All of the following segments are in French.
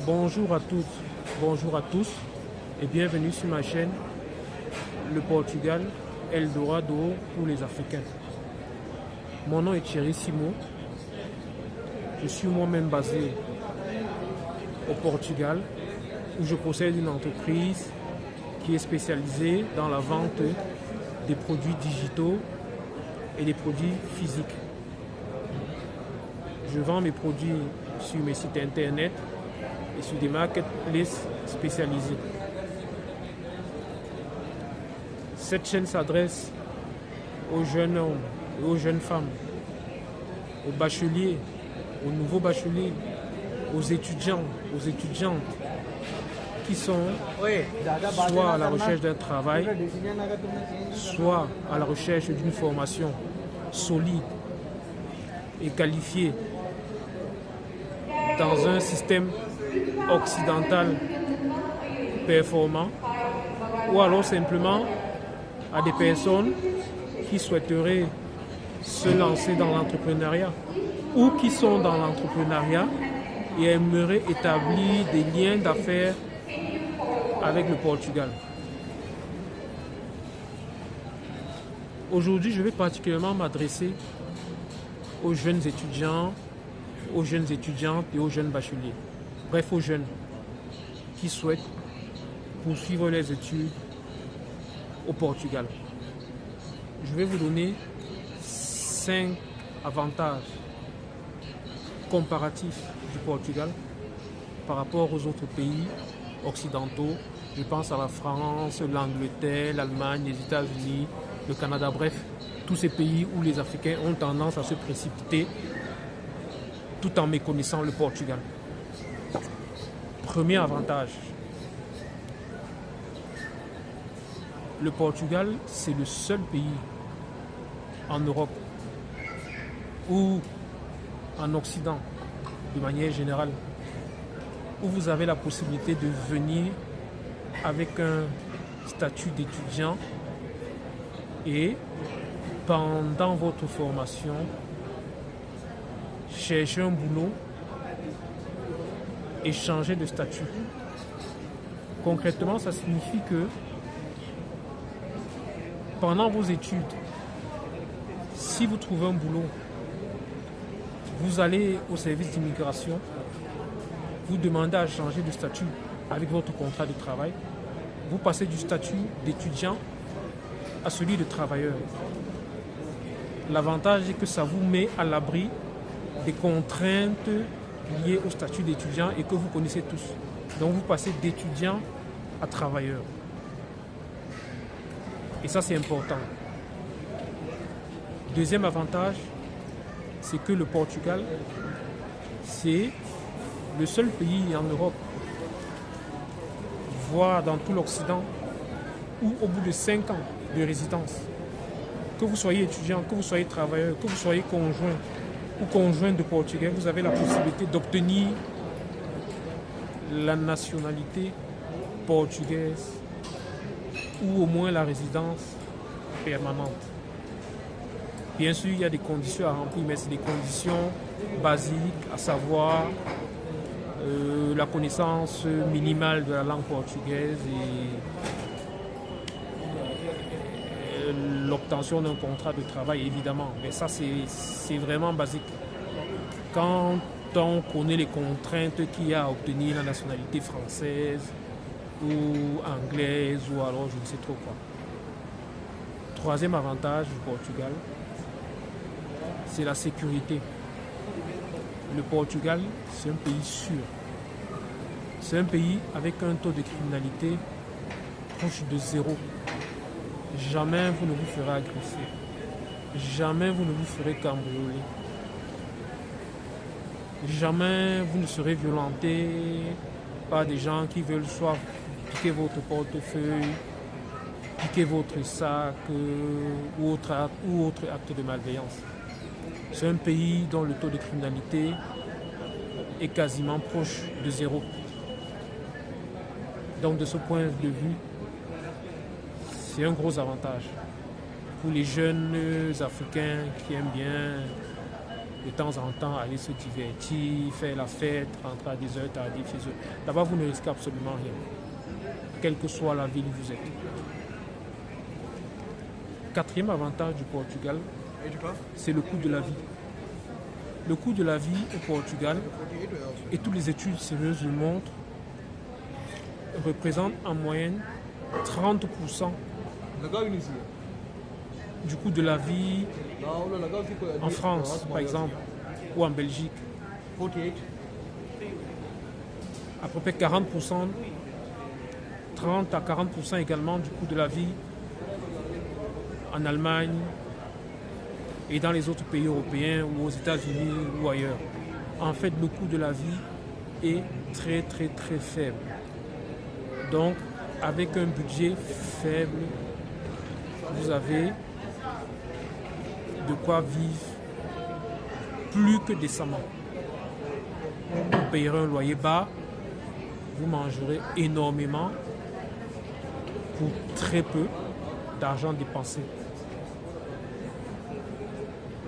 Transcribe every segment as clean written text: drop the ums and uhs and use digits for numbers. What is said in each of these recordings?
Bonjour à toutes, bonjour à tous et bienvenue sur ma chaîne Le Portugal, Eldorado pour les Africains. Mon nom est Thierry Simo. Je suis moi-même basé au Portugal où je possède une entreprise qui est spécialisée dans la vente des produits digitaux et des produits physiques. Je vends mes produits sur mes sites internet et sur des marketplaces spécialisés. Cette chaîne s'adresse aux jeunes hommes et aux jeunes femmes, aux bacheliers, aux nouveaux bacheliers, aux étudiants, aux étudiantes qui sont soit à la recherche d'un travail, soit à la recherche d'une formation solide et qualifiée dans un système occidental performant, ou alors simplement à des personnes qui souhaiteraient se lancer dans l'entrepreneuriat ou qui sont dans l'entrepreneuriat et aimeraient établir des liens d'affaires avec le Portugal. Aujourd'hui, je vais particulièrement m'adresser aux jeunes étudiants, aux jeunes étudiantes et aux jeunes bacheliers. Bref, aux jeunes qui souhaitent poursuivre les études au Portugal. Je vais vous donner 5 avantages comparatifs du Portugal par rapport aux autres pays occidentaux. Je pense à la France, l'Angleterre, l'Allemagne, les États-Unis, le Canada, bref, tous ces pays où les Africains ont tendance à se précipiter tout en méconnaissant le Portugal. Premier avantage, le Portugal, c'est le seul pays en Europe ou en Occident, de manière générale, où vous avez la possibilité de venir avec un statut d'étudiant et pendant votre formation, chercher un boulot et changer de statut. Concrètement, ça signifie que pendant vos études, si vous trouvez un boulot, vous allez au service d'immigration, vous demandez à changer de statut avec votre contrat de travail, vous passez du statut d'étudiant à celui de travailleur. L'avantage est que ça vous met à l'abri des contraintes liées au statut d'étudiant et que vous connaissez tous. Donc vous passez d'étudiant à travailleur. Et ça, c'est important. Deuxième avantage, c'est que le Portugal, c'est le seul pays en Europe, voire dans tout l'Occident, où au bout de 5 ans de résidence, que vous soyez étudiant, que vous soyez travailleur, que vous soyez conjoint ou conjoint de Portugais, vous avez la possibilité d'obtenir la nationalité portugaise ou au moins la résidence permanente. Bien sûr, il y a des conditions à remplir, mais c'est des conditions basiques, à savoir la connaissance minimale de la langue portugaise et l'obtention d'un contrat de travail, évidemment. Mais ça, c'est vraiment basique. Quand on connaît les contraintes qu'il y a à obtenir la nationalité française ou anglaise ou alors je ne sais trop quoi. Troisième avantage du Portugal, c'est la sécurité. Le Portugal, c'est un pays sûr. C'est un pays avec un taux de criminalité proche de 0. Jamais vous ne vous ferez agresser. Jamais vous ne vous ferez cambrioler. Jamais vous ne serez violenté par des gens qui veulent soit piquer votre portefeuille, piquer votre sac ou autre acte de malveillance. C'est un pays dont le taux de criminalité est quasiment proche de 0. Donc de ce point de vue, c'est un gros avantage pour les jeunes Africains qui aiment bien de temps en temps aller se divertir, faire la fête, rentrer à des heures tardives chez eux. Là-bas, vous ne risquez absolument rien, quelle que soit la ville où vous êtes. Quatrième avantage du Portugal, c'est le coût de la vie. Le coût de la vie au Portugal, et toutes les études sérieuses le montrent, représente en moyenne 30% du coût de la vie en France, par exemple, ou en Belgique. À peu près 40%, 30 à 40% également du coût de la vie en Allemagne et dans les autres pays européens ou aux États-Unis ou ailleurs. En fait, le coût de la vie est très très très faible. Donc, avec un budget faible, vous avez de quoi vivre plus que décemment. Vous payerez un loyer bas, vous mangerez énormément pour très peu d'argent dépensé.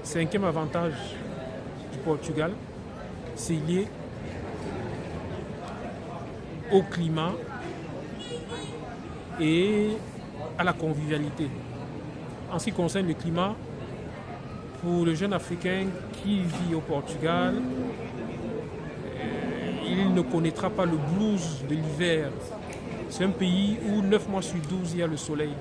Cinquième avantage du Portugal, c'est lié au climat et à la convivialité. En ce qui concerne le climat, pour le jeune Africain qui vit au Portugal, il ne connaîtra pas le blues de l'hiver. C'est un pays où 9 mois sur 12, il y a le soleil.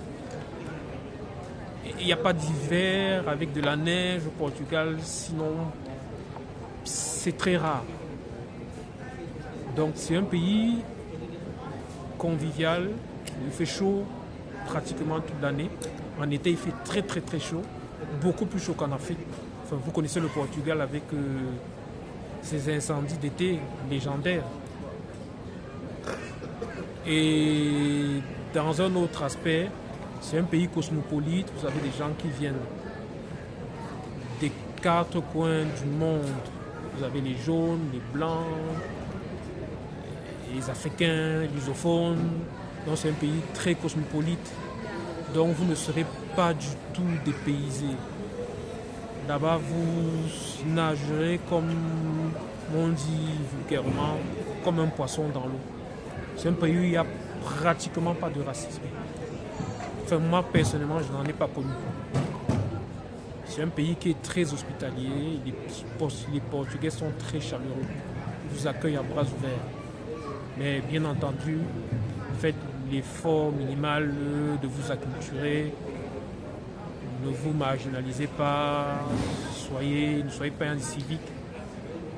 Il n'y a pas d'hiver avec de la neige au Portugal, sinon c'est très rare. Donc c'est un pays convivial, il fait chaud pratiquement toute l'année. En été, il fait très très très chaud, beaucoup plus chaud qu'en Afrique. Enfin, vous connaissez le Portugal avec ses incendies d'été légendaires. Et dans un autre aspect, c'est un pays cosmopolite, vous avez des gens qui viennent des 4 coins du monde. Vous avez les jaunes, les blancs, les Africains, les lusophones. Donc c'est un pays très cosmopolite. Donc vous ne serez pas du tout dépaysé. Là-bas, vous nagerez comme on dit vulgairement, comme un poisson dans l'eau. C'est un pays où il n'y a pratiquement pas de racisme. Enfin, moi, personnellement, je n'en ai pas connu. C'est un pays qui est très hospitalier. Les Portugais sont très chaleureux. Ils vous accueillent à bras ouverts. Mais bien entendu, faites l'effort minimal de vous acculturer. Ne vous marginalisez pas. Ne soyez pas incivique.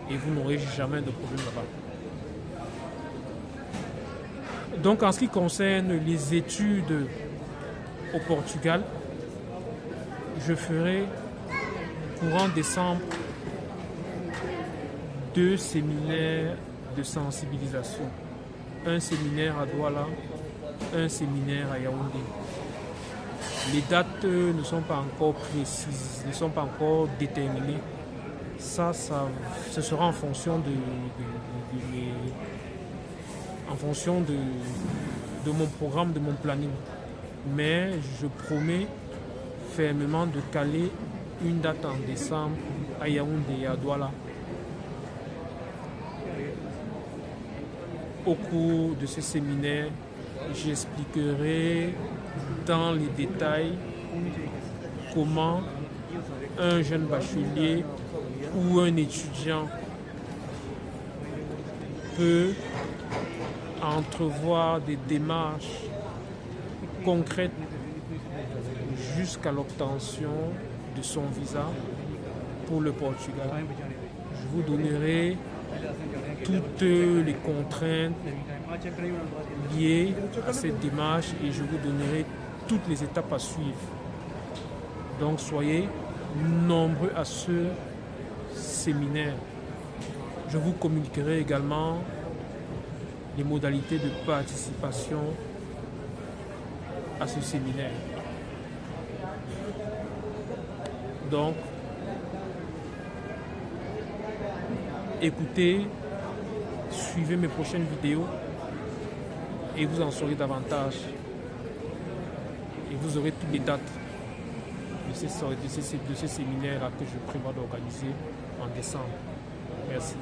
Et vous n'aurez jamais de problème là-bas. Donc, en ce qui concerne les études au Portugal, je ferai courant décembre 2 séminaires de sensibilisation. Un séminaire à Douala, un séminaire à Yaoundé. Les dates ne sont pas encore précises, ne sont pas encore déterminées. Ça ce sera en fonction de mon programme, de mon planning. Mais je promets fermement de caler une date en décembre à Yaoundé et à Douala. Au cours de ce séminaire, j'expliquerai dans les détails comment un jeune bachelier ou un étudiant peut entrevoir des démarches concrètes jusqu'à l'obtention de son visa pour le Portugal. Je vous donnerai toutes les contraintes liées à cette démarche et je vous donnerai toutes les étapes à suivre. Donc soyez nombreux à ce séminaire. Je vous communiquerai également les modalités de participation à ce séminaire. Donc, écoutez, suivez mes prochaines vidéos et vous en saurez davantage. Et vous aurez toutes les dates. de ce séminaire-là que je prévois d'organiser en décembre. Merci.